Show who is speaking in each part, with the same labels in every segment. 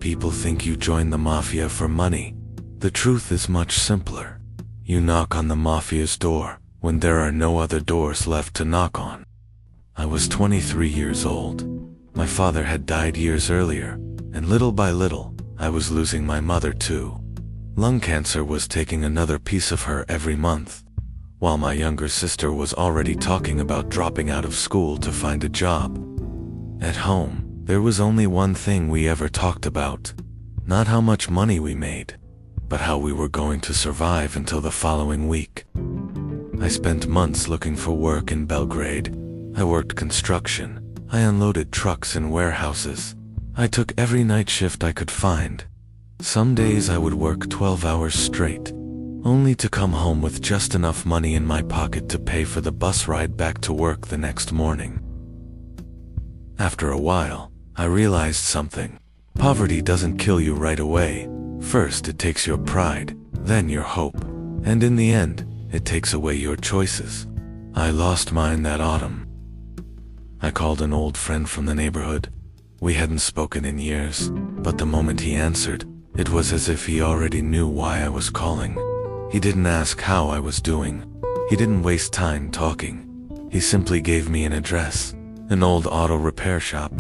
Speaker 1: people think you join the Mafia for money. The truth is much simpler. You knock on the Mafia's door when there are no other doors left to knock on. I was 23 years old. My father had died years earlier, and little by little, I was losing my mother too. Lung cancer was taking another piece of her every month, while my younger sister was already talking about dropping out of school to find a job. At home, there was only one thing we ever talked about. Not how much money we made, but how we were going to survive until the following week. I spent months looking for work in Belgrade. I worked construction. I unloaded trucks in warehouses. I took every night shift I could find. Some days I would work 12 hours straight, only to come home with just enough money in my pocket to pay for the bus ride back to work the next morning. After a while, I realized something. Poverty doesn't kill you right away. First, it takes your pride, then your hope, and in the end, it takes away your choices. I lost mine that autumn. I called an old friend from the neighborhood. We hadn't spoken in years, but the moment he answered, it was as if he already knew why I was calling. He didn't ask how I was doing. He didn't waste time talking. He simply gave me an address, an old auto repair shop.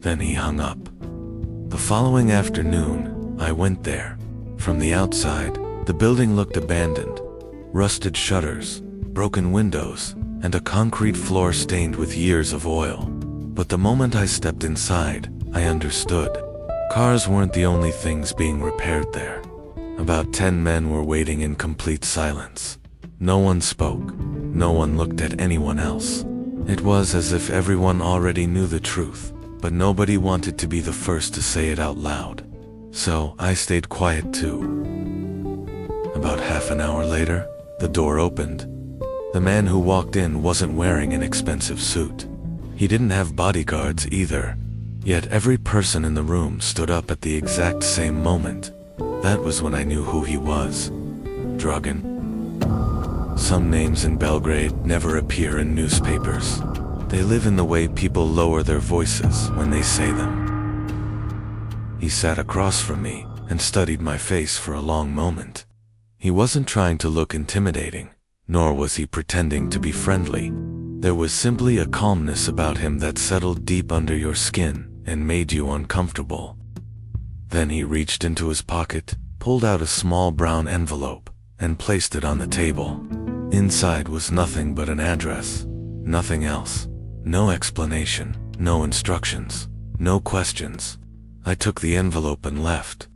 Speaker 1: Then he hung up. The following afternoon, I went there. From the outside, the building looked abandoned. Rusted shutters, broken windows, and a concrete floor stained with years of oil. But the moment I stepped inside, I understood. Cars weren't the only things being repaired there. About 10 men were waiting in complete silence. No one spoke. No one looked at anyone else. It was as if everyone already knew the truth, but nobody wanted to be the first to say it out loud. So I stayed quiet too. About half an hour later, the door opened. The man who walked in wasn't wearing an expensive suit. He didn't have bodyguards either. Yet every person in the room stood up at the exact same moment. That was when I knew who he was. Dragan. Some names in Belgrade never appear in newspapers. They live in the way people lower their voices when they say them. He sat across from me and studied my face for a long moment. He wasn't trying to look intimidating, nor was he pretending to be friendly. There was simply a calmness about him that settled deep under your skin and made you uncomfortable. Then he reached into his pocket, pulled out a small brown envelope, and placed it on the table. Inside was nothing but an address. Nothing else. No explanation, no instructions, no questions. I took the envelope and left.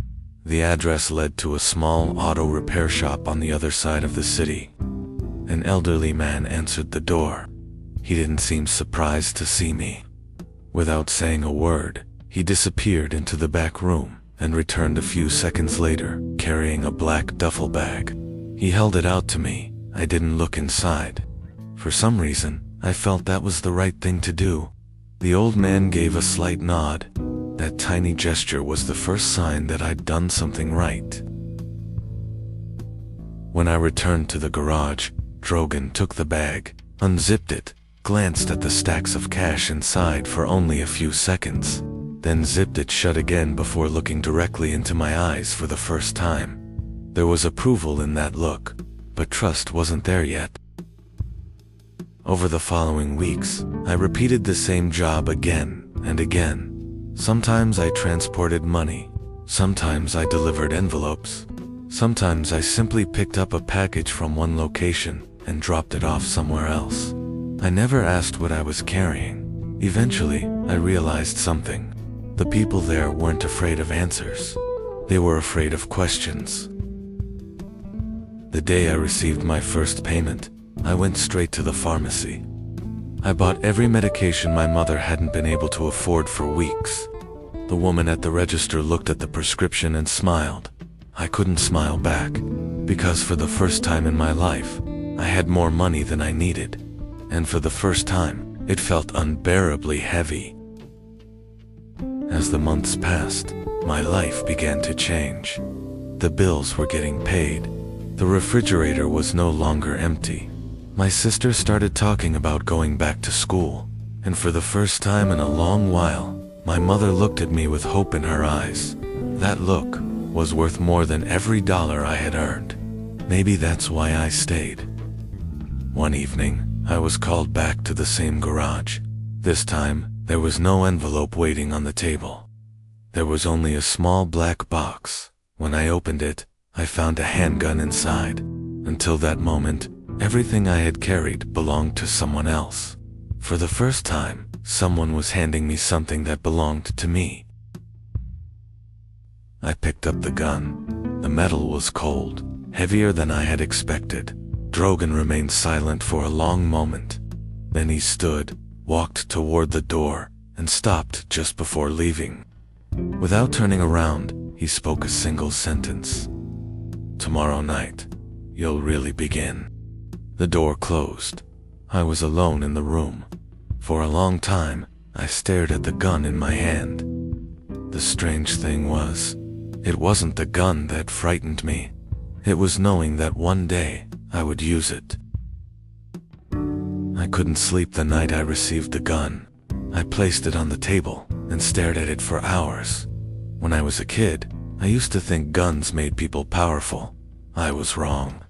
Speaker 1: The address led to a small auto repair shop on the other side of the city. An elderly man answered the door. He didn't seem surprised to see me. Without saying a word, he disappeared into the back room and returned a few seconds later, carrying a black duffel bag. He held it out to me. I didn't look inside. For some reason, I felt that was the right thing to do. The old man gave a slight nod. That tiny gesture was the first sign that I'd done something right. When I returned to the garage, Dragan took the bag, unzipped it, glanced at the stacks of cash inside for only a few seconds, then zipped it shut again before looking directly into my eyes for the first time. There was approval in that look, but trust wasn't there yet. Over the following weeks, I repeated the same job again and again. Sometimes I transported money. Sometimes I delivered envelopes. Sometimes I simply picked up a package from one location and dropped it off somewhere else. I never asked what I was carrying. Eventually, I realized something. The people there weren't afraid of answers. They were afraid of questions. The day I received my first payment, I went straight to the pharmacy. I bought every medication my mother hadn't been able to afford for weeks. The woman at the register looked at the prescription and smiled. I couldn't smile back, because for the first time in my life, I had more money than I needed. And for the first time, it felt unbearably heavy. As the months passed, my life began to change. The bills were getting paid. The refrigerator was no longer empty. My sister started talking about going back to school, and for the first time in a long while, My mother looked at me with hope in her eyes. That look was worth more than every dollar I had earned. Maybe that's why I stayed. One evening, I was called back to the same garage. This time, there was no envelope waiting on the table. There was only a small black box. When I opened it, I found a handgun inside. Until that moment, everything I had carried belonged to someone else. For the first time, someone was handing me something that belonged to me. I picked up the gun. The metal was cold, heavier than I had expected. Dragan remained silent for a long moment. Then he stood, walked toward the door, and stopped just before leaving. Without turning around, he spoke a single sentence. "Tomorrow night, you'll really begin." The door closed. I was alone in the room. For a long time, I stared at the gun in my hand. The strange thing was, it wasn't the gun that frightened me. It was knowing that one day, I would use it. I couldn't sleep the night I received the gun. I placed it on the table and stared at it for hours. When I was a kid, I used to think guns made people powerful. I was wrong.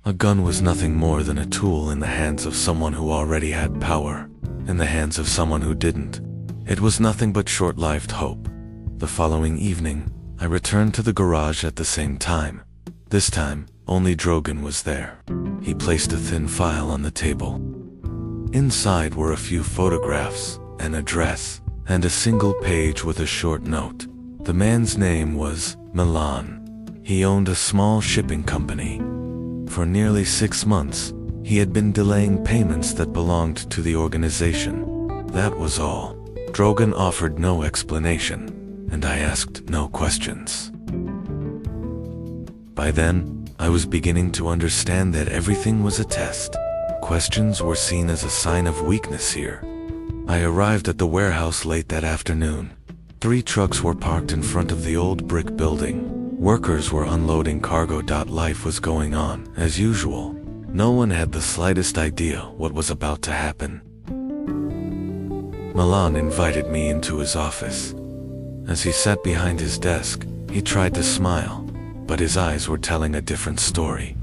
Speaker 1: A gun was nothing more than a tool in the hands of someone who already had power, in the hands of someone who didn't. It was nothing but short-lived hope. The following evening, I returned to the garage at the same time. This time, only Dragan was there. He placed a thin file on the table. Inside were a few photographs, an address, and a single page with a short note. The man's name was Milan. He owned a small shipping company. For nearly 6 months, he had been delaying payments that belonged to the organization. That was all. Dragan offered no explanation, and I asked no questions. By then, I was beginning to understand that everything was a test. Questions were seen as a sign of weakness here. I arrived at the warehouse late that afternoon. 3 trucks were parked in front of the old brick building. Workers were unloading cargo. Life was going on, as usual. No one had the slightest idea what was about to happen. Milan invited me into his office. As he sat behind his desk, he tried to smile, but his eyes were telling a different story.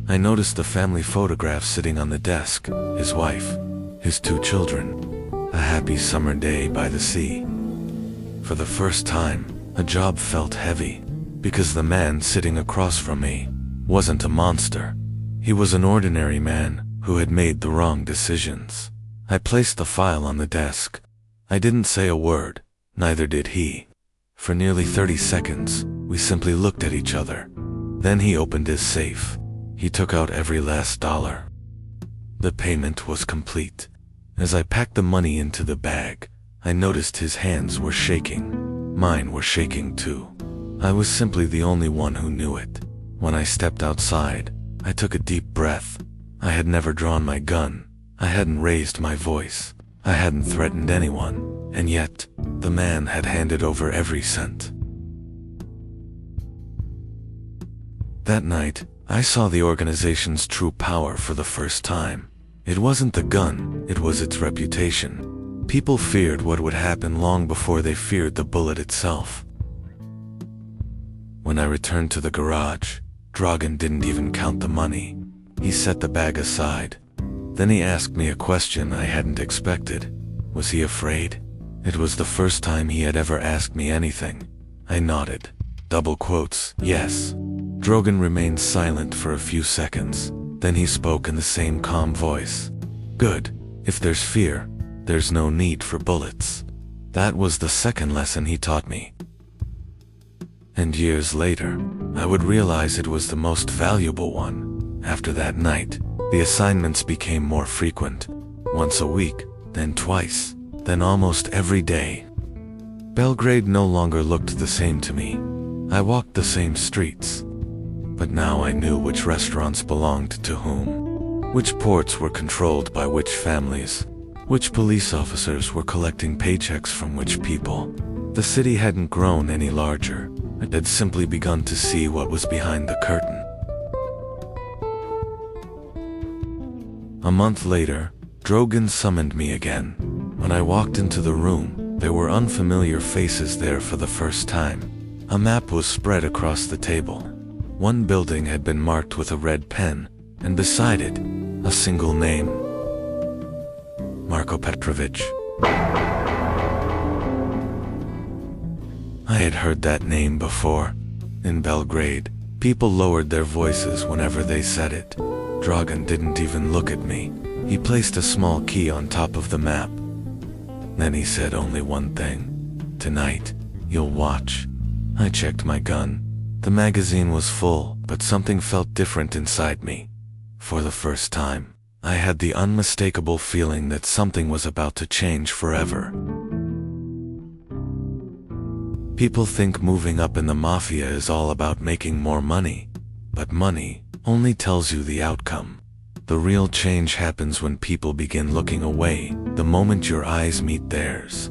Speaker 1: I noticed the family photograph sitting on the desk, his wife, his 2 children, a happy summer day by the sea. For the first time, a job felt heavy, because the man sitting across from me wasn't a monster. He was an ordinary man who had made the wrong decisions. I placed the file on the desk. I didn't say a word, neither did he. For nearly 30 seconds, we simply looked at each other. Then he opened his safe. He took out every last dollar. The payment was complete. As I packed the money into the bag, I noticed his hands were shaking. Mine were shaking too. I was simply the only one who knew it. When I stepped outside, I took a deep breath. I had never drawn my gun. I hadn't raised my voice. I hadn't threatened anyone. And yet, the man had handed over every cent. That night, I saw the organization's true power for the first time. It wasn't the gun, it was its reputation. People feared what would happen long before they feared the bullet itself. When I returned to the garage, Dragan didn't even count the money. He set the bag aside. Then he asked me a question I hadn't expected. Was he afraid? It was the first time he had ever asked me anything. I nodded. Double quotes, yes. Dragan remained silent for a few seconds. Then he spoke in the same calm voice. Good. If there's fear, there's no need for bullets. That was the second lesson he taught me. And years later, I would realize it was the most valuable one. After that night, the assignments became more frequent. Once a week, then twice, then almost every day. Belgrade no longer looked the same to me. I walked the same streets. But now I knew which restaurants belonged to whom, which ports were controlled by which families, which police officers were collecting paychecks from which people. The city hadn't grown any larger. I had simply begun to see what was behind the curtain. A month later, Dragan summoned me again. When I walked into the room, There were unfamiliar faces there for the first time. A map was spread across the table. One building had been marked with a red pen, and beside it, a single name. Marko Petrovich. I had heard that name before. In Belgrade, people lowered their voices whenever they said it. Dragan didn't even look at me. He placed a small key on top of the map. Then he said only one thing. Tonight, you'll watch. I checked my gun. The magazine was full, but something felt different inside me. For the first time, I had the unmistakable feeling that something was about to change forever. People think moving up in the Mafia is all about making more money, but money only tells you the outcome. The real change happens when people begin looking away the moment your eyes meet theirs.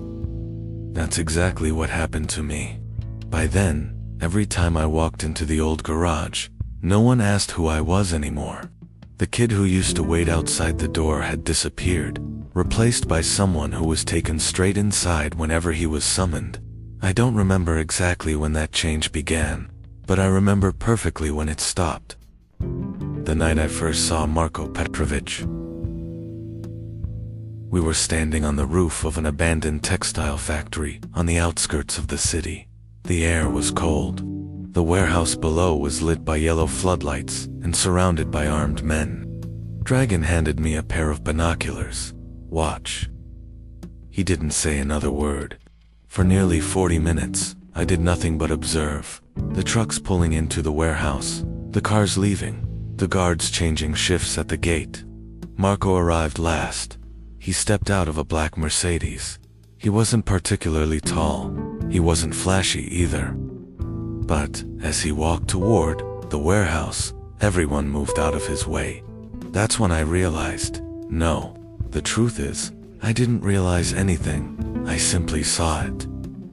Speaker 1: That's exactly what happened to me. By then, every time I walked into the old garage, no one asked who I was anymore. The kid who used to wait outside the door had disappeared, replaced by someone who was taken straight inside whenever he was summoned. I don't remember exactly when that change began, but I remember perfectly when it stopped. The night I first saw Marko Petrovich. We were standing on the roof of an abandoned textile factory on the outskirts of the city. The air was cold. The warehouse below was lit by yellow floodlights and surrounded by armed men. Dragan handed me a pair of binoculars. Watch. He didn't say another word. For nearly 40 minutes, I did nothing but observe. The trucks pulling into the warehouse, the cars leaving, the guards changing shifts at the gate. Marko arrived last. He stepped out of a black Mercedes. He wasn't particularly tall. He wasn't flashy either. But as he walked toward the warehouse, everyone moved out of his way. That's when I realized, no, the truth is, I didn't realize anything. I simply saw it.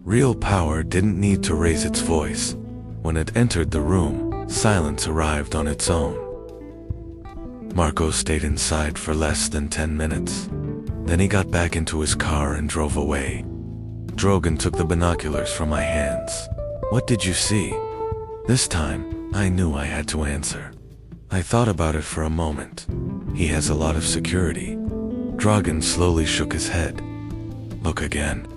Speaker 1: Real power didn't need to raise its voice. When it entered the room, silence arrived on its own. Marko stayed inside for less than 10 minutes. Then he got back into his car and drove away. Dragan took the binoculars from my hands. What did you see? This time, I knew I had to answer. I thought about it for a moment. He has a lot of security. Dragan slowly shook his head. Look again.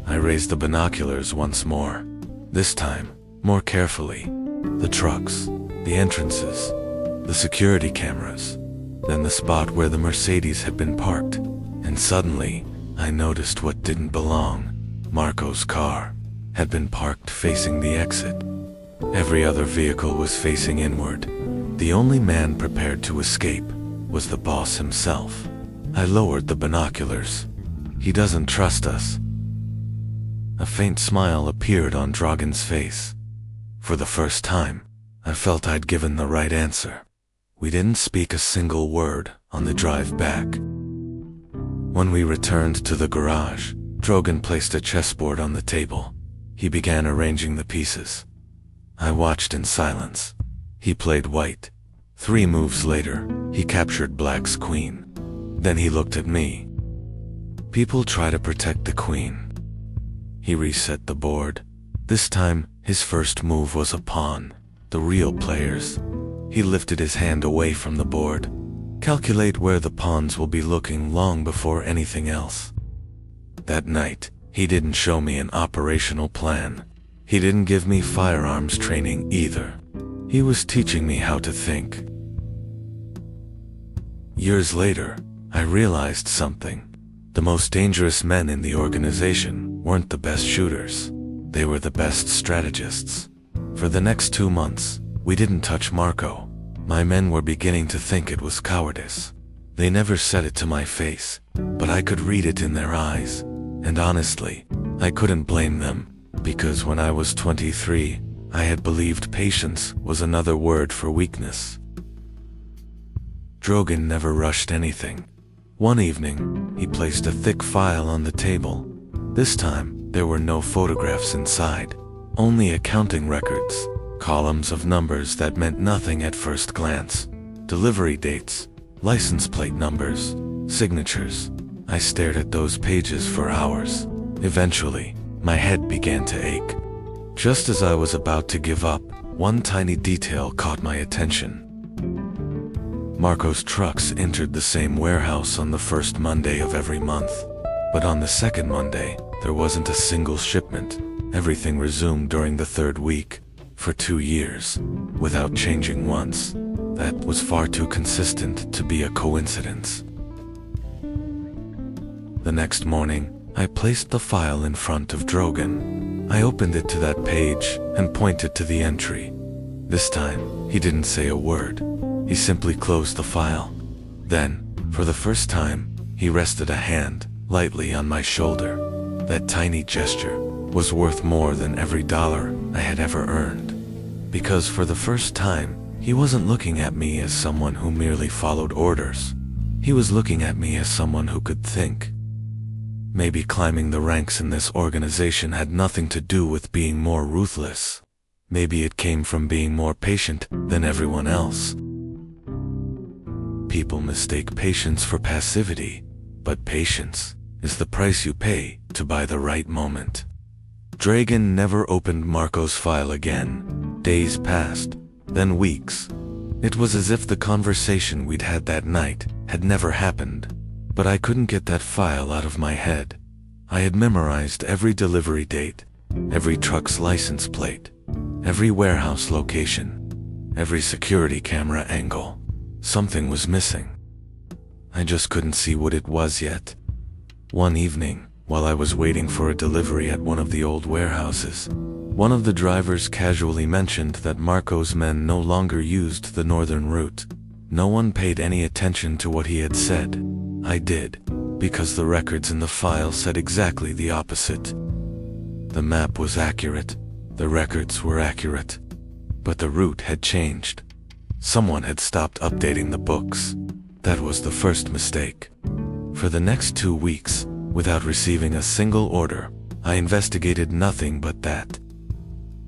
Speaker 1: I raised the binoculars once more. This time, more carefully. The trucks, the entrances, the security cameras, then the spot where the Mercedes had been parked. And suddenly, I noticed what didn't belong. Marko's car had been parked facing the exit. Every other vehicle was facing inward. The only man prepared to escape was the boss himself. I lowered the binoculars. He doesn't trust us. A faint smile appeared on Dragan's face. For the first time, I felt I'd given the right answer. We didn't speak a single word on the drive back. When we returned to the garage, Dragan placed a chessboard on the table. He began arranging the pieces. I watched in silence. He played white. 3 moves later, he captured black's queen. Then he looked at me. People try to protect the queen. He reset the board. This time, his first move was a pawn. The real players. He lifted his hand away from the board. Calculate where the pawns will be looking long before anything else. That night, he didn't show me an operational plan. He didn't give me firearms training either. He was teaching me how to think. Years later, I realized something. The most dangerous men in the organization weren't the best shooters. They were the best strategists. For the next 2 months, we didn't touch Marko. My men were beginning to think it was cowardice. They never said it to my face, but I could read it in their eyes. And honestly, I couldn't blame them, because when I was 23, I had believed patience was another word for weakness. Dragan never rushed anything. One evening, he placed a thick file on the table. This time, there were no photographs inside, only accounting records, columns of numbers that meant nothing at first glance, delivery dates, license plate numbers, signatures. I stared at those pages for hours. Eventually, my head began to ache. Just as I was about to give up, one tiny detail caught my attention. Marco's trucks entered the same warehouse on the first Monday of every month. But on the second Monday, there wasn't a single shipment. Everything resumed during the third week, for 2 years, without changing once. That was far too consistent to be a coincidence. The next morning, I placed the file in front of Dragan. I opened it to that page and pointed to the entry. This time, he didn't say a word. He simply closed the file. Then, for the first time, he rested a hand lightly on my shoulder. That tiny gesture was worth more than every dollar I had ever earned. Because for the first time, he wasn't looking at me as someone who merely followed orders. He was looking at me as someone who could think. Maybe climbing the ranks in this organization had nothing to do with being more ruthless. Maybe it came from being more patient than everyone else. People mistake patience for passivity, but patience is the price you pay to buy the right moment. Dragan never opened Marco's file again. Days passed, then weeks. It was as if the conversation we'd had that night had never happened. But I couldn't get that file out of my head. I had memorized every delivery date, every truck's license plate, every warehouse location, every security camera angle. Something was missing. I just couldn't see what it was yet. One evening, while I was waiting for a delivery at one of the old warehouses, one of the drivers casually mentioned that Marco's men no longer used the northern route. No one paid any attention to what he had said. I did, because the records in the file said exactly the opposite. The map was accurate, the records were accurate, but the route had changed. Someone had stopped updating the books. That was the first mistake. For the next 2 weeks, without receiving a single order, I investigated nothing but that.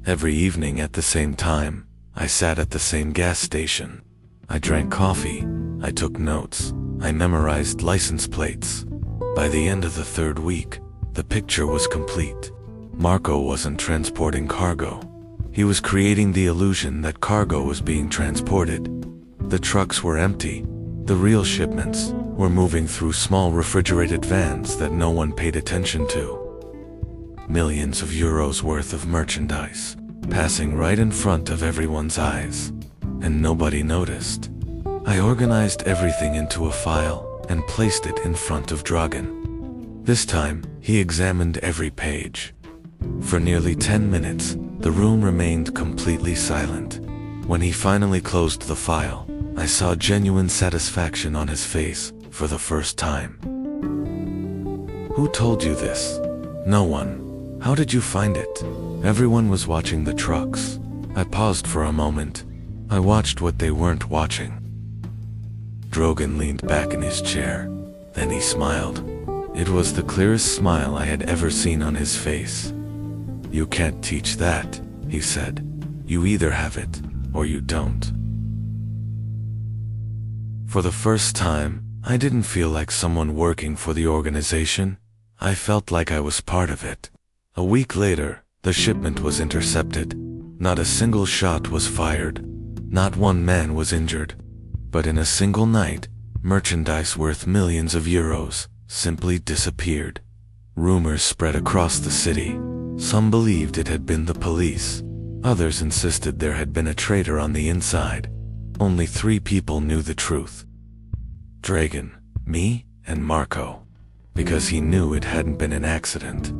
Speaker 1: Every evening at the same time, I sat at the same gas station. I drank coffee, I took notes, I memorized license plates. By the end of the third week, the picture was complete. Marco wasn't transporting cargo. He was creating the illusion that cargo was being transported. The trucks were empty. The real shipments were moving through small refrigerated vans that no one paid attention to. Millions of euros worth of merchandise, passing right in front of everyone's eyes, and nobody noticed. I organized everything into a file and placed it in front of Dragan. This time, he examined every page. For nearly 10 minutes, the room remained completely silent. When he finally closed the file, I saw genuine satisfaction on his face for the first time. "Who told you this?" "No one." "How did you find it?" Everyone was watching the trucks. I paused for a moment. I watched what they weren't watching. Dragan leaned back in his chair. Then he smiled. It was the clearest smile I had ever seen on his face. "You can't teach that," he said. "You either have it, or you don't." For the first time, I didn't feel like someone working for the organization. I felt like I was part of it. A week later, the shipment was intercepted. Not a single shot was fired. Not one man was injured. But in a single night, merchandise worth millions of euros simply disappeared. Rumors spread across the city. Some believed it had been the police. Others insisted there had been a traitor on the inside. Only 3 people knew the truth. Dragan, me, and Marco. Because he knew it hadn't been an accident.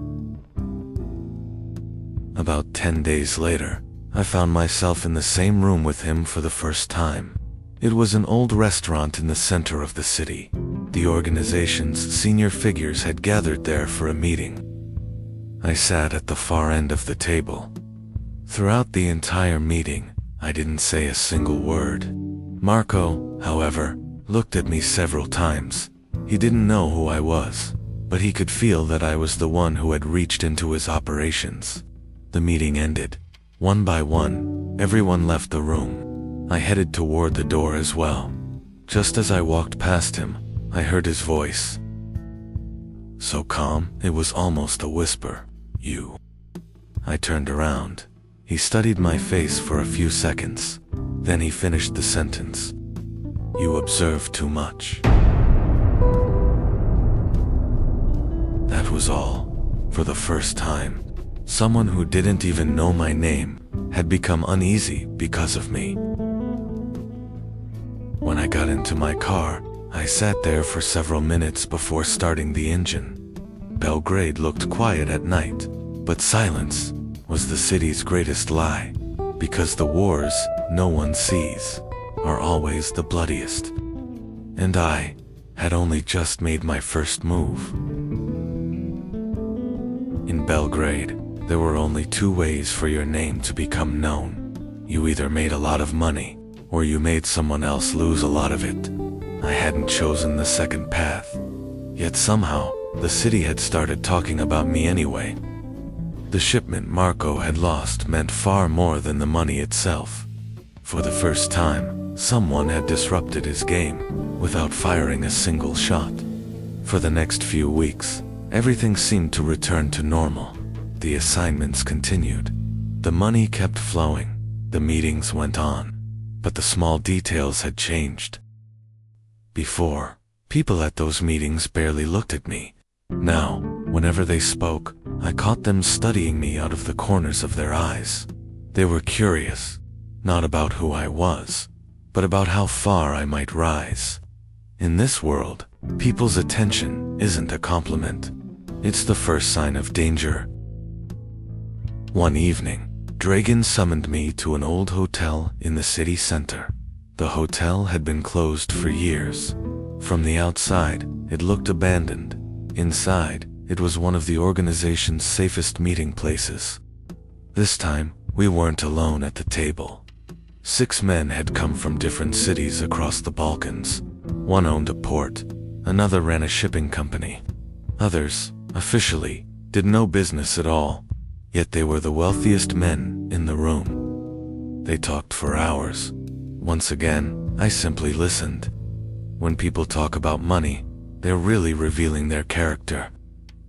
Speaker 1: About 10 days later, I found myself in the same room with him for the first time. It was an old restaurant in the center of the city. The organization's senior figures had gathered there for a meeting. I sat at the far end of the table. Throughout the entire meeting, I didn't say a single word. Marco, however, looked at me several times. He didn't know who I was, but he could feel that I was the one who had reached into his operations. The meeting ended. One by one, everyone left the room. I headed toward the door as well. Just as I walked past him, I heard his voice. so calm it was almost a whisper. You. I turned around. He studied my face for a few seconds. Then he finished the sentence. You observe too much. That was all. For the first time, someone who didn't even know my name had become uneasy because of me. When I got into my car, I sat there for several minutes before starting the engine. Belgrade looked quiet at night, but silence was the city's greatest lie, because the wars no one sees are always the bloodiest. And I had only just made my first move. In Belgrade, there were only two ways for your name to become known. You either made a lot of money, or you made someone else lose a lot of it. I hadn't chosen the second path. Yet somehow, the city had started talking about me anyway. The shipment Marco had lost meant far more than the money itself. For the first time, someone had disrupted his game without firing a single shot. For the next few weeks, everything seemed to return to normal. The assignments continued. The money kept flowing. The meetings went on. But the small details had changed. Before, people at those meetings barely looked at me. Now, whenever they spoke, I caught them studying me out of the corners of their eyes. They were curious, not about who I was, but about how far I might rise. In this world, people's attention isn't a compliment. It's the first sign of danger. One evening, Dragan summoned me to an old hotel in the city center. The hotel had been closed for years. From the outside, it looked abandoned. Inside, it was one of the organization's safest meeting places. This time, we weren't alone at the table. 6 men had come from different cities across the Balkans. One owned a port, another ran a shipping company. Others, officially, did no business at all. Yet they were the wealthiest men in the room. They talked for hours. Once again, I simply listened. When people talk about money, they're really revealing their character.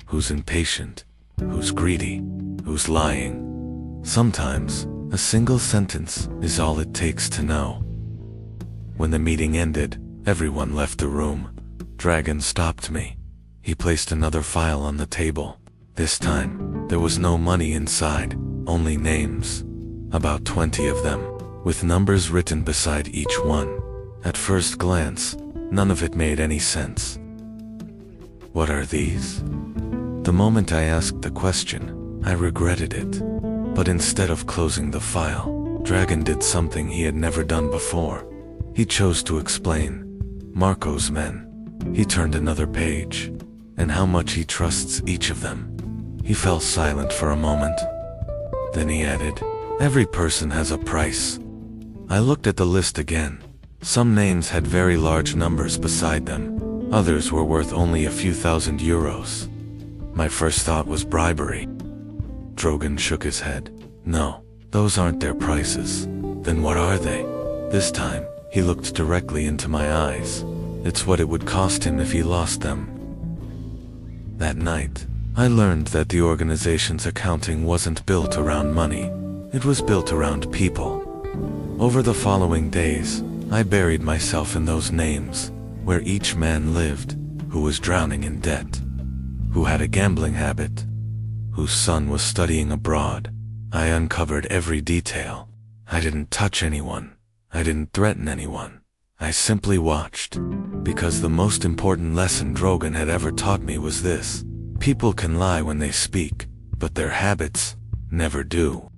Speaker 1: Who's impatient, who's greedy, who's lying. Sometimes, a single sentence is all it takes to know. When the meeting ended, everyone left the room. Dragan stopped me. He placed another file on the table. This time, there was no money inside, only names. About 20 of them, with numbers written beside each one. At first glance, none of it made any sense. What are these? The moment I asked the question, I regretted it. But instead of closing the file, Dragan did something he had never done before. He chose to explain. Marco's men. He turned another page. And how much he trusts each of them. He fell silent for a moment. Then he added, every person has a price. I looked at the list again. Some names had very large numbers beside them. Others were worth only a few thousand euros. My first thought was bribery. Dragan shook his head. No, those aren't their prices. Then what are they? This time, he looked directly into my eyes. It's what it would cost him if he lost them. That night, I learned that the organization's accounting wasn't built around money. It was built around people. Over the following days, I buried myself in those names, where each man lived, who was drowning in debt, who had a gambling habit, whose son was studying abroad. I uncovered every detail. I didn't touch anyone. I didn't threaten anyone. I simply watched, because the most important lesson Dragan had ever taught me was this. People can lie when they speak, but their habits never do.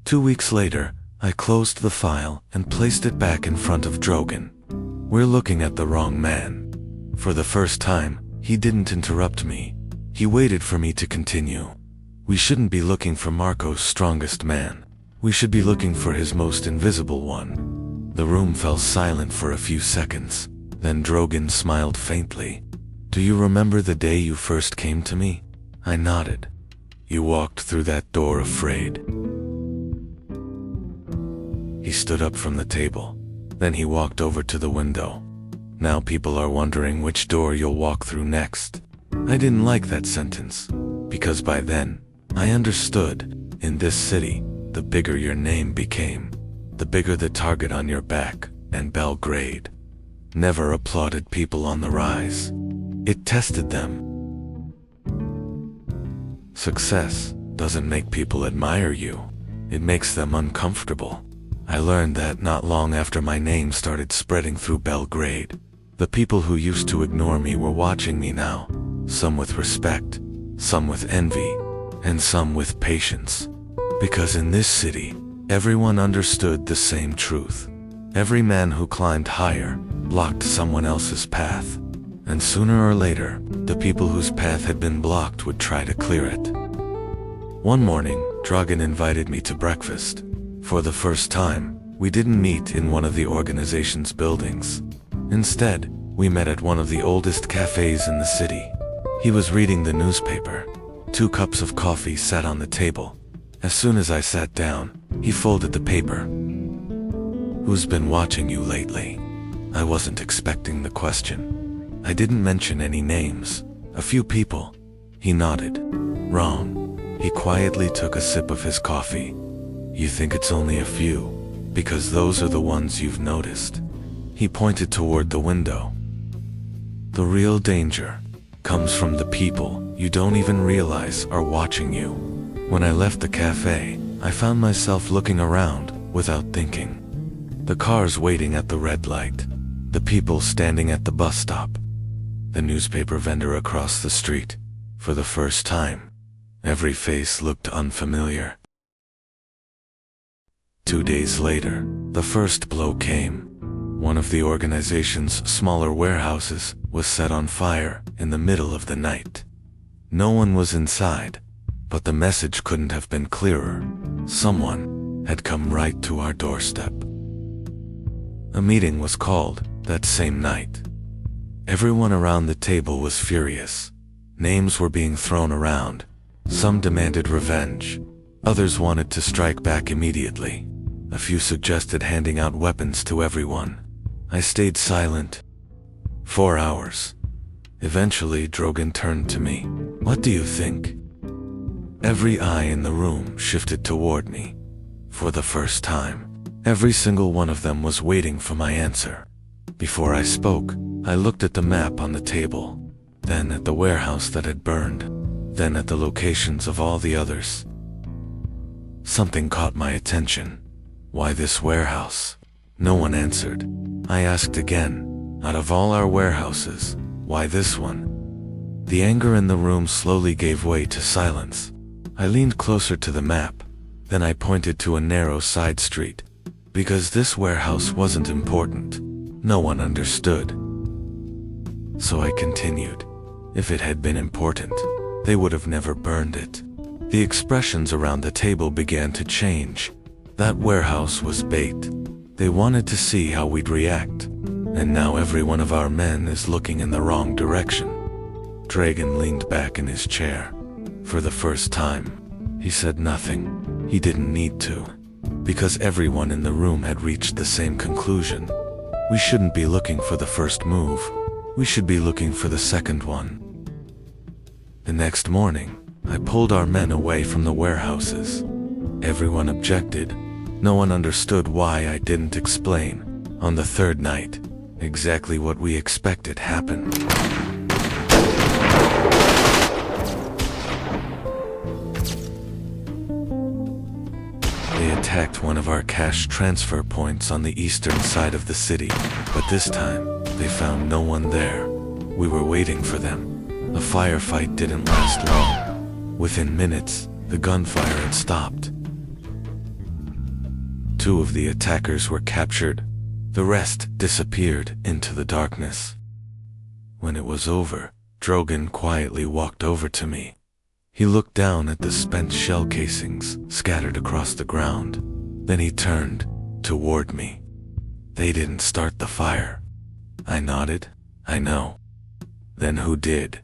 Speaker 1: 2 weeks later, I closed the file and placed it back in front of Dragan. We're looking at the wrong man. For the first time, he didn't interrupt me. He waited for me to continue. We shouldn't be looking for Marco's strongest man. We should be looking for his most invisible one. The room fell silent for a few seconds. Then Dragan smiled faintly. Do you remember the day you first came to me? I nodded. You walked through that door afraid. He stood up from the table. Then he walked over to the window. Now people are wondering which door you'll walk through next. I didn't like that sentence, because by then, I understood, in this city, the bigger your name became, the bigger the target on your back, and Belgrade never applauded people on the rise. It tested them. Success doesn't make people admire you. It makes them uncomfortable. I learned that not long after my name started spreading through Belgrade. The people who used to ignore me were watching me now, some with respect, some with envy, and some with patience. Because in this city, everyone understood the same truth. Every man who climbed higher blocked someone else's path, and sooner or later, the people whose path had been blocked would try to clear it. One morning, Dragan invited me to breakfast. For the first time, we didn't meet in one of the organization's buildings. Instead, we met at one of the oldest cafes in the city. He was reading the newspaper. 2 cups of coffee sat on the table. As soon as I sat down, he folded the paper. "Who's been watching you lately?" I wasn't expecting the question. I didn't mention any names. A few people. He nodded. "Wrong." He quietly took a sip of his coffee. "You think it's only a few, because those are the ones you've noticed." He pointed toward the window. "The real danger comes from the people you don't even realize are watching you." When I left the cafe, I found myself looking around without thinking. The cars waiting at the red light, the people standing at the bus stop, the newspaper vendor across the street. For the first time, every face looked unfamiliar. 2 days later, the first blow came. One of the organization's smaller warehouses was set on fire in the middle of the night. No one was inside, but the message couldn't have been clearer. Someone had come right to our doorstep. A meeting was called that same night. Everyone around the table was furious. Names were being thrown around. Some demanded revenge. Others wanted to strike back immediately. A few suggested handing out weapons to everyone. I stayed silent. 4 hours. Eventually, Dragan turned to me. "What do you think?" Every eye in the room shifted toward me. For the first time, every single one of them was waiting for my answer. Before I spoke, I looked at the map on the table, then at the warehouse that had burned, then at the locations of all the others. Something caught my attention. "Why this warehouse?" No one answered. I asked again, "Out of all our warehouses, why this one?" The anger in the room slowly gave way to silence. I leaned closer to the map, then I pointed to a narrow side street. Because this warehouse wasn't important, no one understood. So I continued. If it had been important, they would have never burned it. The expressions around the table began to change. That warehouse was bait. They wanted to see how we'd react. And now every one of our men is looking in the wrong direction. Dragan leaned back in his chair. For the first time, he said nothing. He didn't need to. Because everyone in the room had reached the same conclusion. We shouldn't be looking for the first move. We should be looking for the second one. The next morning, I pulled our men away from the warehouses. Everyone objected. No one understood why I didn't explain. On the third night, exactly what we expected happened. They attacked one of our cash transfer points on the eastern side of the city, but this time, they found no one there. We were waiting for them. The firefight didn't last long. Within minutes, the gunfire had stopped. 2 of the attackers were captured. The rest disappeared into the darkness. When it was over, Dragan quietly walked over to me. He looked down at the spent shell casings scattered across the ground. Then he turned toward me. "They didn't start the fire." I nodded. "I know." "Then who did?"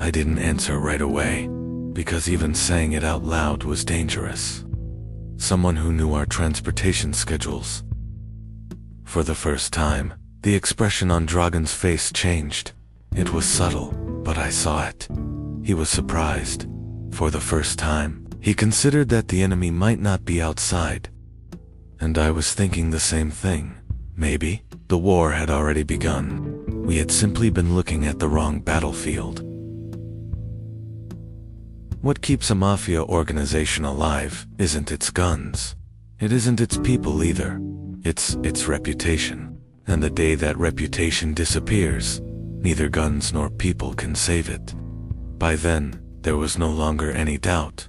Speaker 1: I didn't answer right away, because even saying it out loud was dangerous. Someone who knew our transportation schedules. For the first time, the expression on Dragan's face changed. It was subtle, but I saw it. He was surprised. For the first time, he considered that the enemy might not be outside. And I was thinking the same thing. Maybe the war had already begun. We had simply been looking at the wrong battlefield. What keeps a mafia organization alive isn't its guns. It isn't its people either. It's its reputation. And the day that reputation disappears, neither guns nor people can save it. By then, there was no longer any doubt.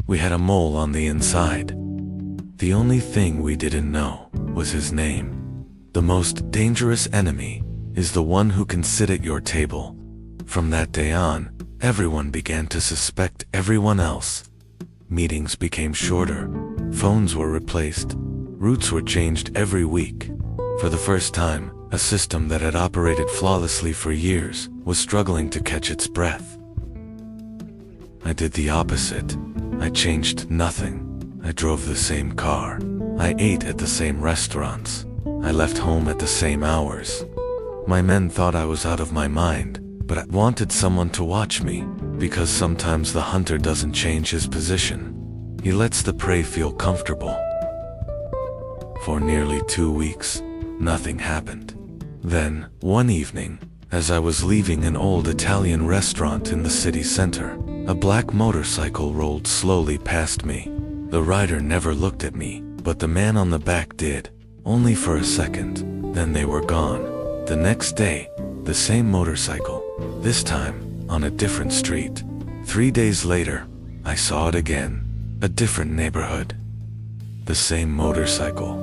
Speaker 1: We had a mole on the inside. The only thing we didn't know was his name. The most dangerous enemy is the one who can sit at your table. From that day on, everyone began to suspect everyone else. Meetings became shorter. Phones were replaced. Routes were changed every week. For the first time, a system that had operated flawlessly for years was struggling to catch its breath. I did the opposite. I changed nothing. I drove the same car. I ate at the same restaurants. I left home at the same hours. My men thought I was out of my mind, but I wanted someone to watch me, because sometimes the hunter doesn't change his position. He lets the prey feel comfortable. For nearly 2 weeks, nothing happened. Then, one evening, as I was leaving an old Italian restaurant in the city center, a black motorcycle rolled slowly past me. The rider never looked at me, but the man on the back did, only for a second. Then they were gone. The next day, the same motorcycle, this time on a different street. 3 days later, I saw it again, a different neighborhood. The same motorcycle.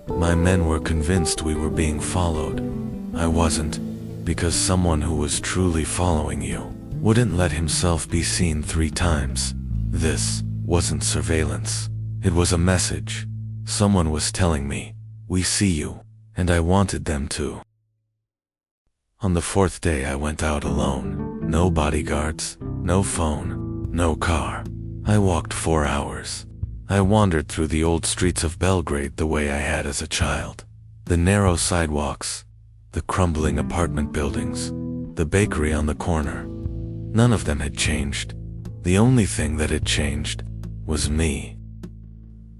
Speaker 1: My men were convinced we were being followed. I wasn't, because someone who was truly following you wouldn't let himself be seen 3 times. This wasn't surveillance. It was a message. Someone was telling me, "We see you," and I wanted them to. On the 4th day I went out alone. No bodyguards, no phone, no car. I walked 4 hours. I wandered through the old streets of Belgrade the way I had as a child. The narrow sidewalks, the crumbling apartment buildings, the bakery on the corner. None of them had changed. The only thing that had changed was me.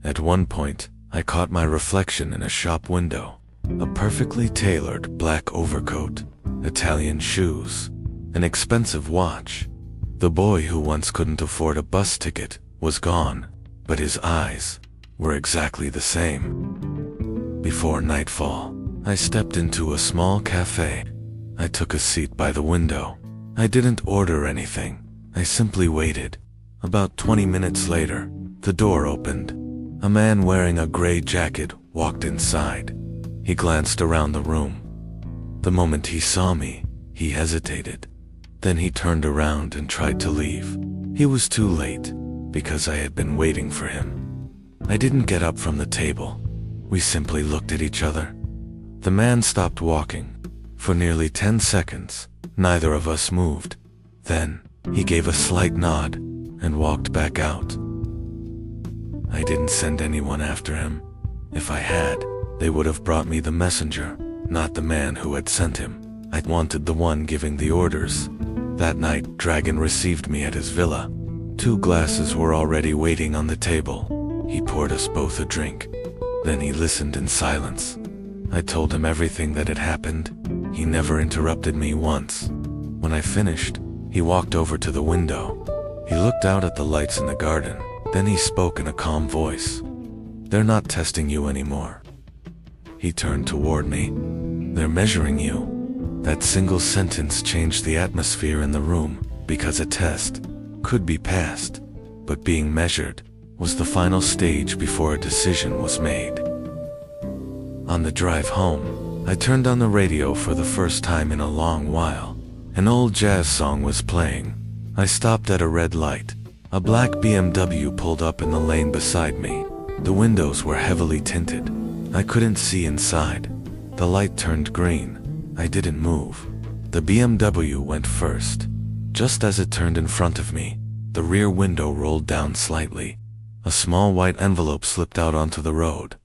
Speaker 1: At one point, I caught my reflection in a shop window. A perfectly tailored black overcoat, Italian shoes, an expensive watch. The boy who once couldn't afford a bus ticket was gone, but his eyes were exactly the same. Before nightfall, I stepped into a small cafe. I took a seat by the window. I didn't order anything. I simply waited. About 20 minutes later, the door opened. A man wearing a gray jacket walked inside. He glanced around the room. The moment he saw me, he hesitated. Then he turned around and tried to leave. He was too late, because I had been waiting for him. I didn't get up from the table. We simply looked at each other. The man stopped walking. For nearly 10 seconds, neither of us moved. Then, he gave a slight nod and walked back out. I didn't send anyone after him. If I had, they would have brought me the messenger, not the man who had sent him. I wanted the one giving the orders. That night, Dragan received me at his villa. 2 glasses were already waiting on the table. He poured us both a drink. Then he listened in silence. I told him everything that had happened. He never interrupted me once. When I finished, he walked over to the window. He looked out at the lights in the garden. Then he spoke in a calm voice. "They're not testing you anymore." He turned toward me. "They're measuring you." That single sentence changed the atmosphere in the room, because a test could be passed, but being measured was the final stage before a decision was made. On the drive home, I turned on the radio for the first time in a long while. An old jazz song was playing. I stopped at a red light. A black BMW pulled up in the lane beside me. The windows were heavily tinted. I couldn't see inside. The light turned green. I didn't move. The BMW went first. Just as it turned in front of me, the rear window rolled down slightly. A small white envelope slipped out onto the road.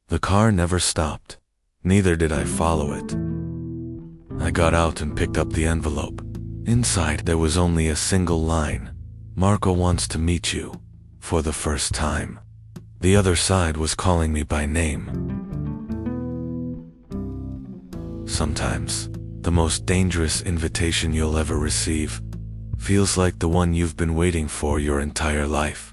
Speaker 1: The car never stopped. Neither did I follow it. I got out and picked up the envelope. Inside there was only a single line. Marco wants to meet you. For the first time. The other side was calling me by name. Sometimes, the most dangerous invitation you'll ever receive feels like the one you've been waiting for your entire life.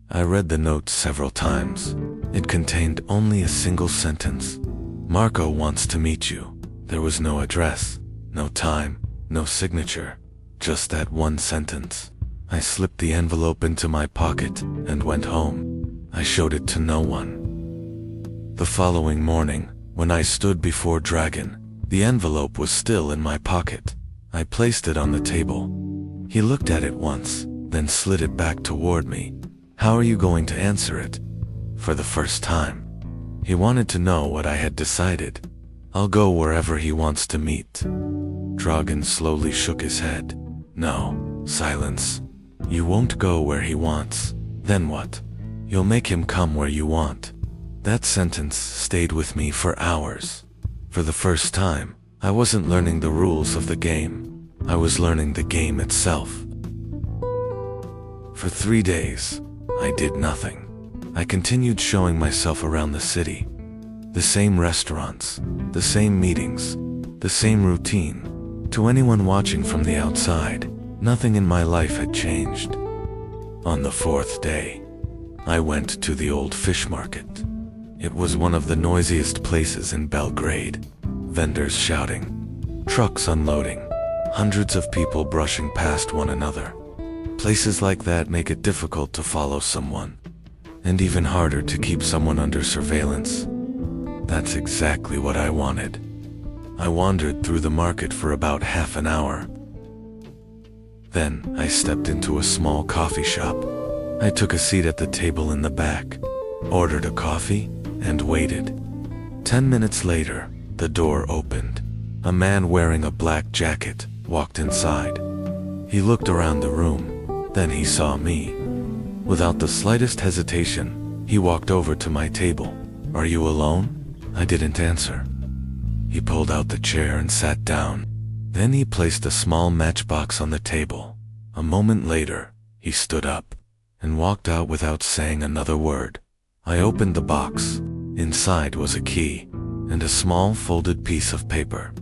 Speaker 1: I read the note several times. It contained only a single sentence. Marco wants to meet you. There was no address, no time, no signature, just that one sentence. I slipped the envelope into my pocket and went home. I showed it to no one. The following morning, when I stood before Dragan, the envelope was still in my pocket. I placed it on the table. He looked at it once, then slid it back toward me. How are you going to answer it? For the first time. He wanted to know what I had decided. I'll go wherever he wants to meet. Dragan slowly shook his head. No, silence. You won't go where he wants. Then what? You'll make him come where you want. That sentence stayed with me for hours. For the first time, I wasn't learning the rules of the game. I was learning the game itself. For 3 days, I did nothing. I continued showing myself around the city. The same restaurants, the same meetings, the same routine. To anyone watching from the outside, nothing in my life had changed. On the 4th day, I went to the old fish market. It was one of the noisiest places in Belgrade. Vendors shouting, trucks unloading, hundreds of people brushing past one another. Places like that make it difficult to follow someone, and even harder to keep someone under surveillance. That's exactly what I wanted. I wandered through the market for about half an hour. Then I stepped into a small coffee shop. I took a seat at the table in the back, ordered a coffee, and waited. 10 minutes later, the door opened. A man wearing a black jacket walked inside. He looked around the room, then he saw me. Without the slightest hesitation, he walked over to my table. Are you alone? I didn't answer. He pulled out the chair and sat down. Then he placed a small matchbox on the table. A moment later, he stood up and walked out without saying another word. I opened the box. Inside was a key and a small folded piece of paper.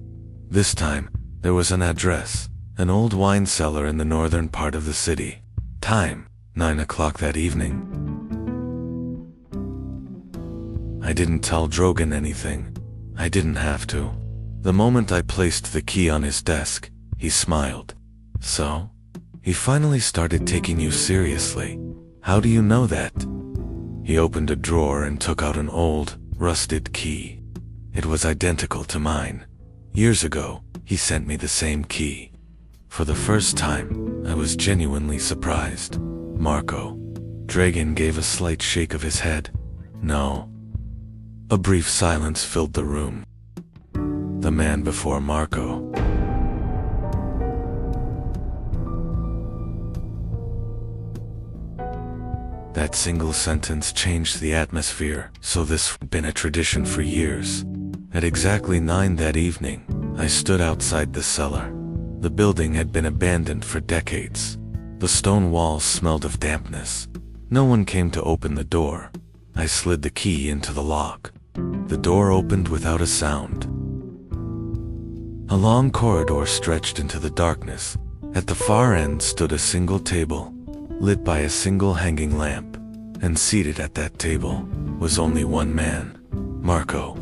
Speaker 1: This time, there was an address, an old wine cellar in the northern part of the city. Time, 9 o'clock that evening. I didn't tell Dragan anything. I didn't have to. The moment I placed the key on his desk, he smiled. So? He finally started taking you seriously. How do you know that? He opened a drawer and took out an old, rusted key. It was identical to mine. Years ago, he sent me the same key. For the first time, I was genuinely surprised. Marco. Dragan gave a slight shake of his head. No. A brief silence filled the room. The man before Marco. That single sentence changed the atmosphere, so this had been a tradition for years. At exactly 9 that evening, I stood outside the cellar. The building had been abandoned for decades. The stone walls smelled of dampness. No one came to open the door. I slid the key into the lock. The door opened without a sound. A long corridor stretched into the darkness. At the far end stood a single table, lit by a single hanging lamp, and seated at that table was only one man, Marco.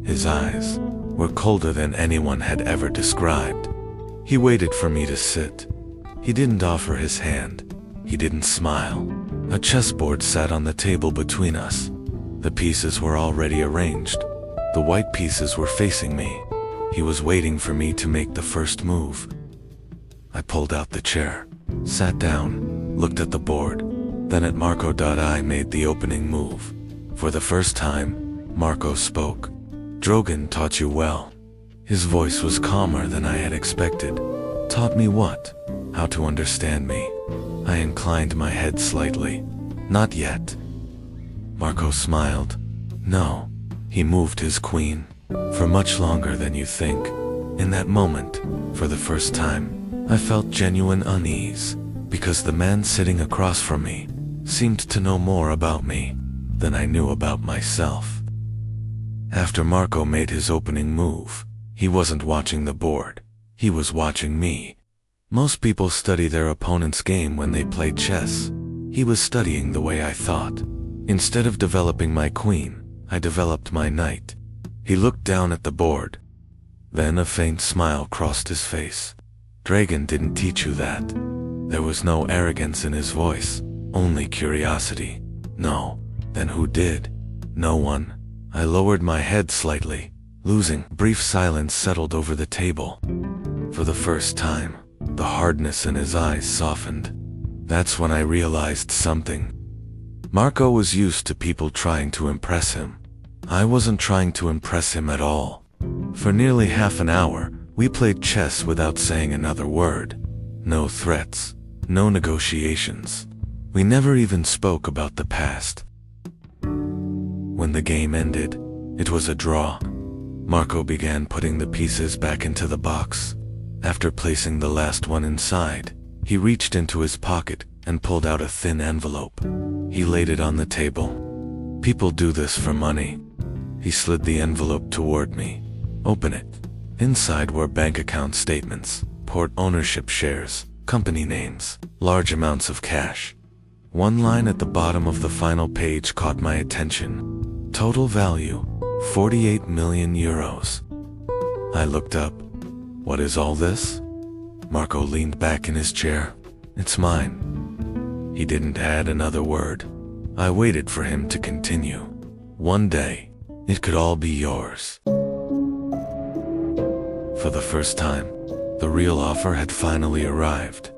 Speaker 1: His eyes were colder than anyone had ever described. He waited for me to sit. He didn't offer his hand. He didn't smile. A chessboard sat on the table between us. The pieces were already arranged. The white pieces were facing me. He was waiting for me to make the first move. I pulled out the chair, sat down, looked at the board, then at Marco. I made the opening move. For the first time, Marco spoke. Dragan taught you well. His voice was calmer than I had expected. Taught me what? How to understand me. I inclined my head slightly. Not yet. Marco smiled. No. He moved his queen. For much longer than you think. In that moment, for the first time, I felt genuine unease, because the man sitting across from me seemed to know more about me than I knew about myself. After Marco made his opening move, he wasn't watching the board, he was watching me. Most people study their opponent's game when they play chess. He was studying the way I thought. Instead of developing my queen, I developed my knight. He looked down at the board. Then a faint smile crossed his face. Dragan didn't teach you that. There was no arrogance in his voice, only curiosity. No. Then who did? No one. I lowered my head slightly, losing. Brief silence settled over the table. For the first time, the hardness in his eyes softened. That's when I realized something. Marco was used to people trying to impress him. I wasn't trying to impress him at all. For nearly half an hour, we played chess without saying another word. No threats, no negotiations. We never even spoke about the past. When the game ended, it was a draw. Marco began putting the pieces back into the box. After placing the last one inside, he reached into his pocket and pulled out a thin envelope. He laid it on the table. People do this for money. He slid the envelope toward me. Open it. Inside were bank account statements, port ownership shares, company names, large amounts of cash. One line at the bottom of the final page caught my attention. Total value, 48 million euros. I looked up. What is all this? Marco leaned back in his chair. It's mine. He didn't add another word. I waited for him to continue. One day, it could all be yours. For the first time, the real offer had finally arrived.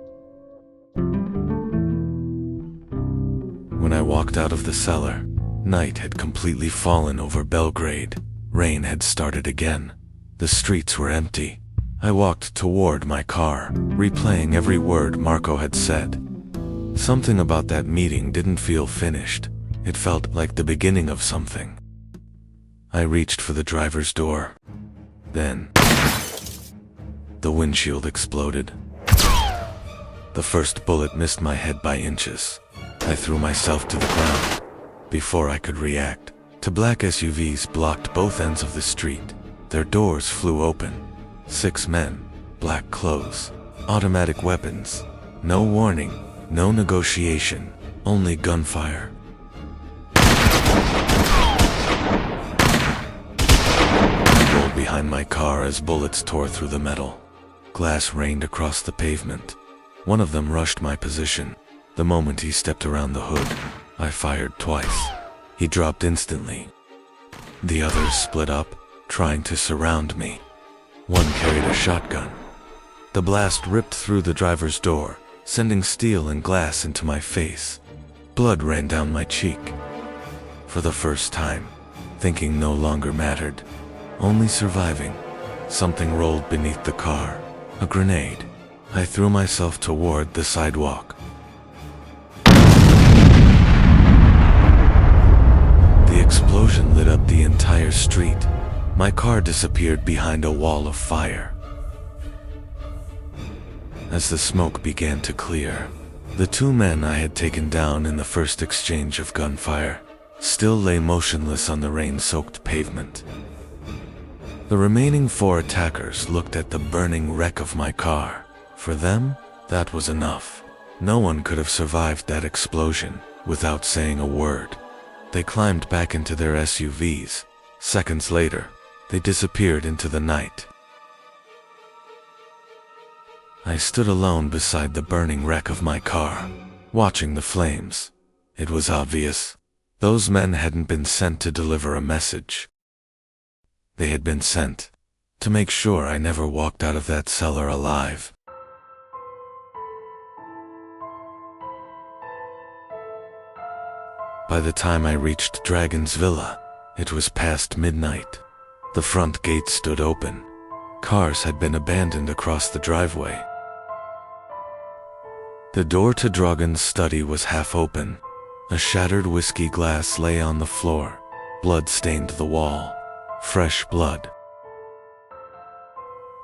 Speaker 1: When I walked out of the cellar, night had completely fallen over Belgrade. Rain had started again. The streets were empty. I walked toward my car, replaying every word Marco had said. Something about that meeting didn't feel finished. It felt like the beginning of something. I reached for the driver's door. Then, the windshield exploded. The first bullet missed my head by inches. I threw myself to the ground. Before I could react, two black SUVs blocked both ends of the street. Their doors flew open. 6 men, black clothes, automatic weapons. No warning, no negotiation, only gunfire. I rolled behind my car as bullets tore through the metal. Glass rained across the pavement. One of them rushed my position. The moment he stepped around the hood, I fired twice. He dropped instantly. The others split up, trying to surround me. One carried a shotgun. The blast ripped through the driver's door, sending steel and glass into my face. Blood ran down my cheek. For the first time, thinking no longer mattered, only surviving. Something rolled beneath the car. A grenade. I threw myself toward the sidewalk. The explosion lit up the entire street. My car disappeared behind a wall of fire. As the smoke began to clear, the 2 men I had taken down in the first exchange of gunfire still lay motionless on the rain-soaked pavement. The remaining 4 attackers looked at the burning wreck of my car. For them, that was enough. No one could have survived that explosion without saying a word. They climbed back into their SUVs. Seconds later, they disappeared into the night. I stood alone beside the burning wreck of my car, watching the flames. It was obvious. Those men hadn't been sent to deliver a message. They had been sent to make sure I never walked out of that cellar alive. By the time I reached Dragan's villa, it was past midnight. The front gate stood open. Cars had been abandoned across the driveway. The door to Dragan's study was half open. A shattered whiskey glass lay on the floor. Blood stained the wall. Fresh blood.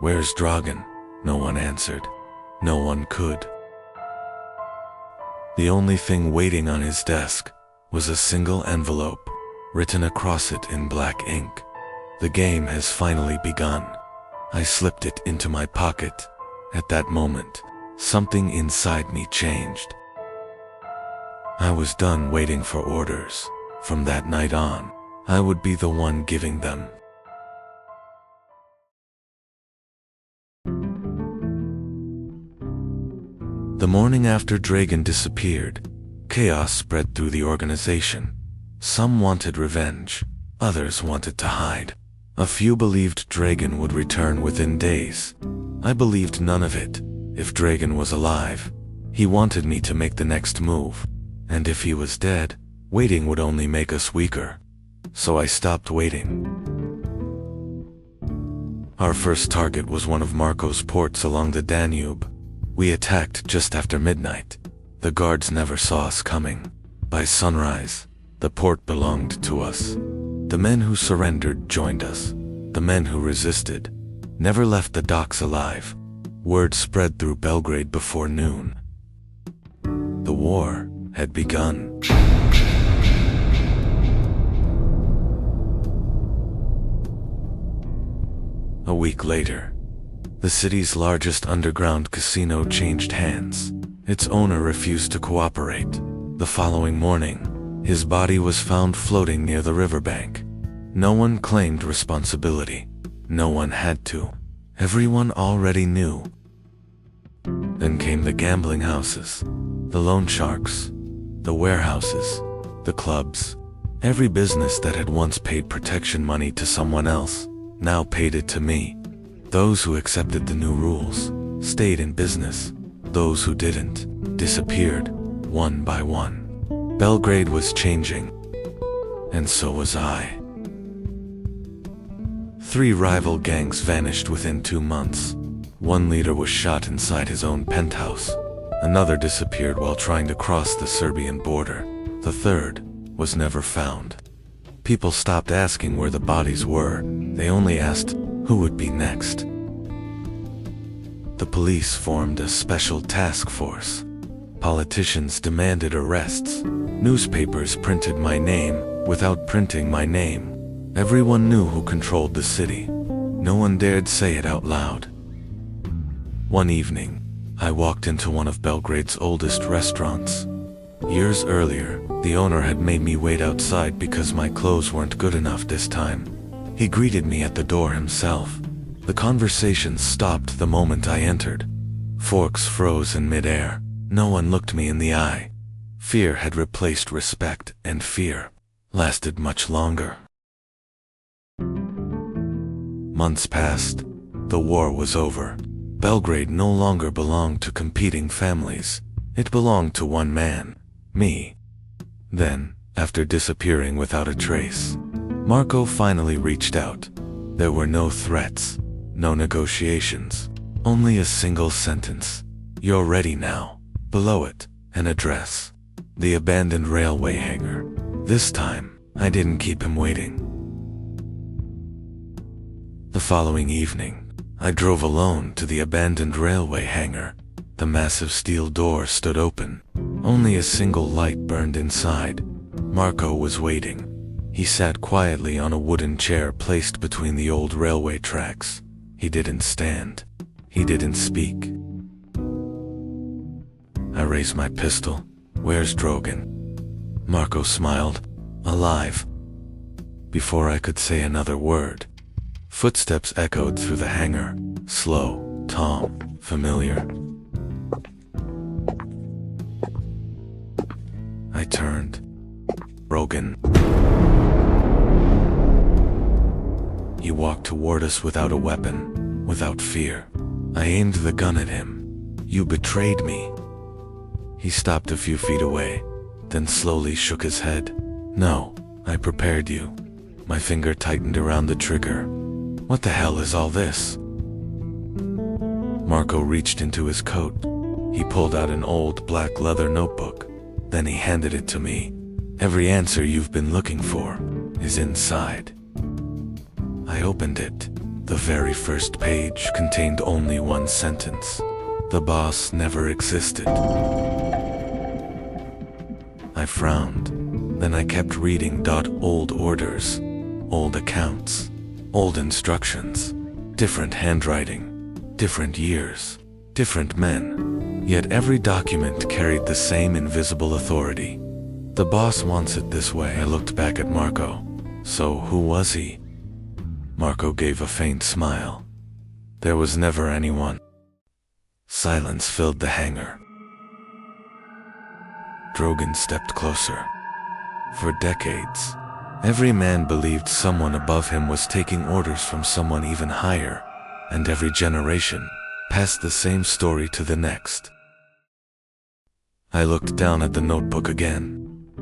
Speaker 1: "Where's Dragan?" No one answered. No one could. The only thing waiting on his desk was a single envelope, written across it in black ink. The game has finally begun. I slipped it into my pocket. At that moment, something inside me changed. I was done waiting for orders. From that night on, I would be the one giving them. The morning after Dragan disappeared, chaos spread through the organization. Some wanted revenge, others wanted to hide. A few believed Dragan would return within days. I believed none of it. If Dragan was alive, he wanted me to make the next move. And if he was dead, waiting would only make us weaker. So I stopped waiting. Our first target was one of Marco's ports along the Danube. We attacked just after midnight. The guards never saw us coming. By sunrise, the port belonged to us. The men who surrendered joined us. The men who resisted never left the docks alive. Word spread through Belgrade before noon. The war had begun. A week later, the city's largest underground casino changed hands. Its owner refused to cooperate. The following morning, his body was found floating near the riverbank. No one claimed responsibility. No one had to. Everyone already knew. Then came the gambling houses, the loan sharks, the warehouses, the clubs. Every business that had once paid protection money to someone else now paid it to me. Those who accepted the new rules stayed in business. Those who didn't disappeared, one by one. Belgrade was changing, and so was I. 3 rival gangs vanished within 2 months. One leader was shot inside his own penthouse. Another disappeared while trying to cross the Serbian border. The third was never found. People stopped asking where the bodies were. They only asked who would be next. The police formed a special task force. Politicians demanded arrests. Newspapers printed my name without printing my name. Everyone knew who controlled the city. No one dared say it out loud. One evening, I walked into one of Belgrade's oldest restaurants. Years earlier, the owner had made me wait outside because my clothes weren't good enough this time. He greeted me at the door himself. The conversation stopped the moment I entered. Forks froze in midair. No one looked me in the eye. Fear had replaced respect, and fear lasted much longer. Months passed. The war was over. Belgrade no longer belonged to competing families. It belonged to one man, me. Then, after disappearing without a trace, Marco finally reached out. There were no threats, no negotiations, only a single sentence. "You're ready now." Below it, an address. The abandoned railway hangar. This time, I didn't keep him waiting. The following evening, I drove alone to the abandoned railway hangar. The massive steel door stood open. Only a single light burned inside. Marco was waiting. He sat quietly on a wooden chair placed between the old railway tracks. He didn't stand. He didn't speak. I raised my pistol. "Where's Dragan?" Marco smiled. "Alive." Before I could say another word, footsteps echoed through the hangar. Slow, calm, familiar. I turned. Dragan. He walked toward us without a weapon, without fear. I aimed the gun at him. "You betrayed me." He stopped a few feet away, then slowly shook his head. "No, I prepared you." My finger tightened around the trigger. "What the hell is all this?" Marco reached into his coat. He pulled out an old black leather notebook. Then he handed it to me. "Every answer you've been looking for is inside." I opened it. The very first page contained only one sentence. The boss never existed. I frowned. Then I kept reading. Old orders, old accounts, old instructions, different handwriting, different years, different men. Yet every document carried the same invisible authority. The boss wants it this way. I looked back at Marco. So who was he? Marco gave a faint smile. There was never anyone. Silence filled the hangar. Dragan stepped closer. For decades, every man believed someone above him was taking orders from someone even higher, and every generation passed the same story to the next. I looked down at the notebook again.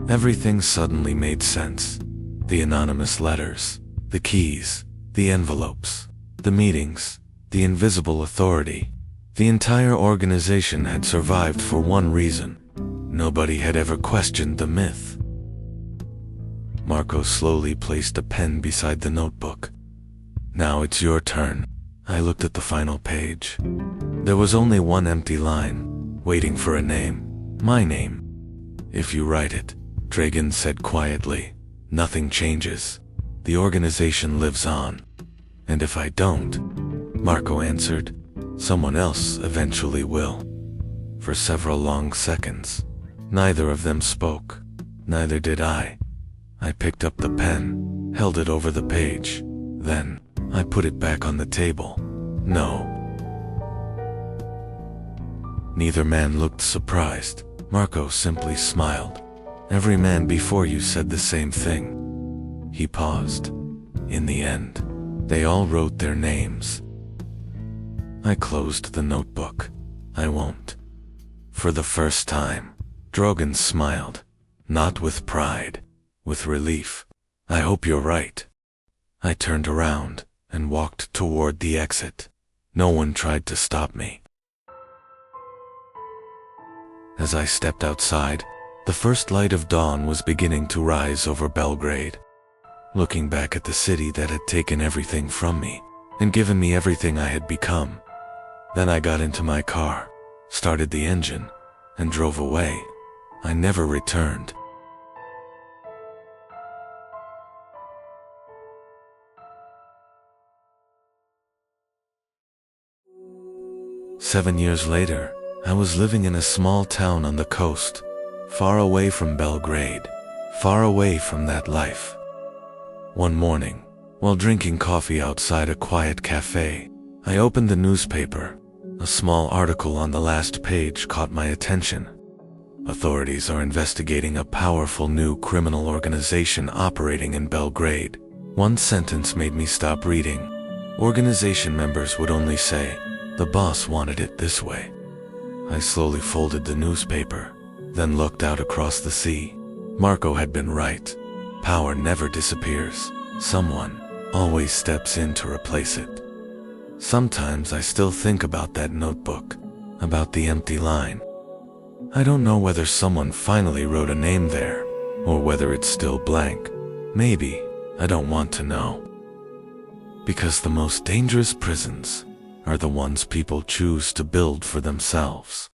Speaker 1: Everything suddenly made sense. The anonymous letters, the keys, the envelopes, the meetings, the invisible authority. The entire organization had survived for one reason. Nobody had ever questioned the myth. Marco slowly placed a pen beside the notebook. Now it's your turn. I looked at the final page. There was only one empty line, waiting for a name. My name. If you write it, Dragan said quietly, nothing changes. The organization lives on. And if I don't, Marco answered, someone else eventually will. For several long seconds, neither of them spoke. Neither did I. I picked up the pen, held it over the page. Then, I put it back on the table. No. Neither man looked surprised. Marco simply smiled. Every man before you said the same thing. He paused. In the end, they all wrote their names. I closed the notebook. I won't. For the first time, Dragan smiled. Not with pride, with relief. I hope you're right. I turned around and walked toward the exit. No one tried to stop me. As I stepped outside, the first light of dawn was beginning to rise over Belgrade. Looking back at the city that had taken everything from me and given me everything I had become. Then I got into my car, started the engine, and drove away. I never returned. Seven years later, I was living in a small town on the coast, far away from Belgrade, far away from that life. One morning, while drinking coffee outside a quiet cafe, I opened the newspaper. A small article on the last page caught my attention. Authorities are investigating a powerful new criminal organization operating in Belgrade. One sentence made me stop reading. Organization members would only say, the boss wanted it this way. I slowly folded the newspaper, then looked out across the sea. Marco had been right. Power never disappears. Someone always steps in to replace it. Sometimes I still think about that notebook, about the empty line. I don't know whether someone finally wrote a name there, or whether it's still blank. Maybe, I don't want to know. Because the most dangerous prisons are the ones people choose to build for themselves.